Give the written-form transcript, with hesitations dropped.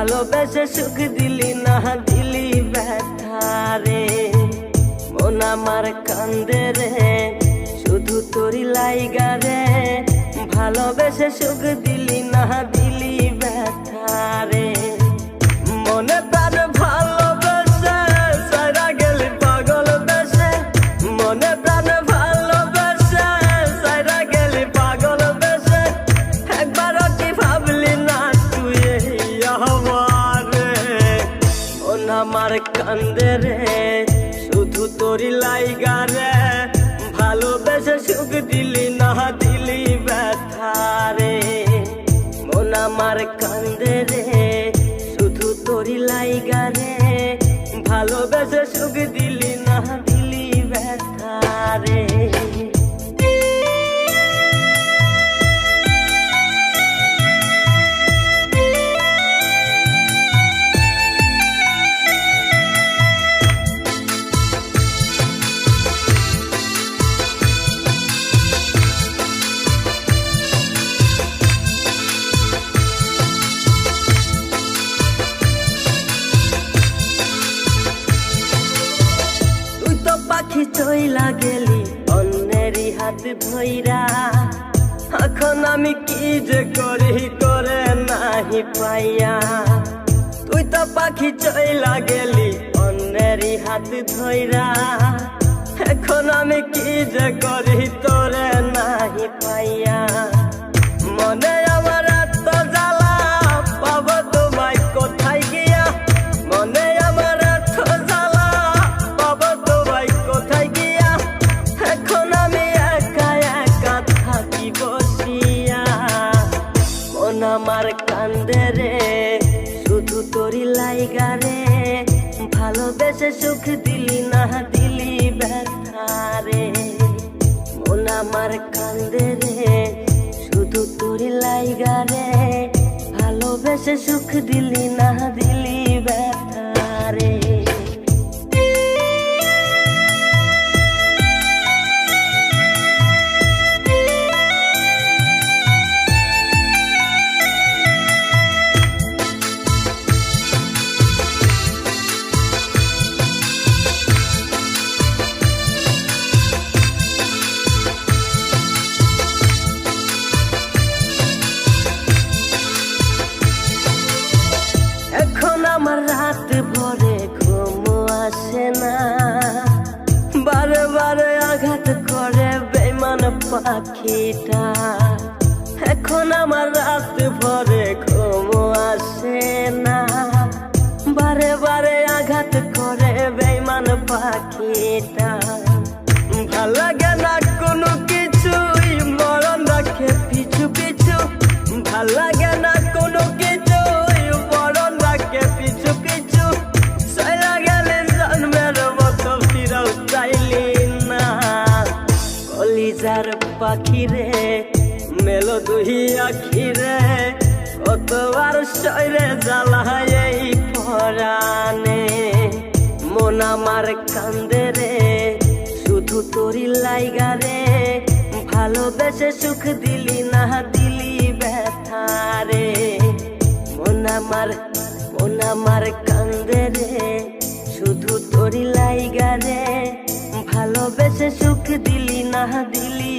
ভালোবেসে সুখ দিলি না দিলি ব্যথা রে। মন আমার কান্দে রে শুধু তোরি লাইগা রে। ভালোবেসে সুখ দিলি না দিলি ব্যথা রে। মনে প্রাণ ভালোবেসে সাইরা গেলি পাগল বেশে। মনে প্রাণ ভালোবেসে সাইরা গেলি পাগল বেশে। একবারও কি ভাবলি না তুই আমারে। মন আমার কান্দে রে শুধু তোরি লাইগা রে। ভালোবেসে সুখ দিলি না দিলি ব্যথা রে। মন আমার কান্দে রে শুধু তোরি লাইগা রে। ভালোবেসে সুখ দিলি না দিলি ব্যথা রে। পাখি চইলা গেলি অন্যেরই হাত ধইরা। এখন আমি কি যে করি করে নাহি পাইয়া। তুই তো পাখি চইলা গেলি অন্যেরই হাত ধইরা। এখন আমি কি যে করি তোরে নাহি পাইয়া। মনে আমার এত জ্বালা পাবো তোমায় কোথায় গিয়া। মনে আমার এত জ্বালা পাবো তোমায় কোথায় গিয়া। এখন আমি একা একা থাকি বসিয়া। মন আমার কান্দে রে শুধু তোরি লাইগা রে। ভালোবেসে সুখ দিলি না দিলি ব্যথা রে। মন আমার কান্দে রে শুধু তোরি লাইগা রে। ভালোবেসে সুখ দিলি না দিলি ব্যথা রে। এখন আমার রাত ভরে ঘুম আসে না। বারে বারে আঘাত করে বেঈমান পাখিটা। এখন আমার রাত ভরে ঘুম আসে না। বারে বারে আঘাত করে বেঈমান পাখিটা। ভাল লাগে না কোনো কিছুই মরণ রাখে পিছু পিছু। ভাল লাগে না কোনো কিছুই মরণ রাখে পিছু পিছু। চইলা গেলে জন্মের মতো ফিরাও চাইলি না। কলিজার পাখি রে মেলো দুই আখি রে। কতবার সইরে জ্বালায় এই পরাণে। মন আমার কান্দে রে শুধু তোরি লাইগা রে। ভালোবেসে সুখ দিলি না দিলি ব্যথা রে। মন আমার কান্দে রে শুধু তোরি লাইগা রে। ভালোবেসে সুখ দিলি না দিলি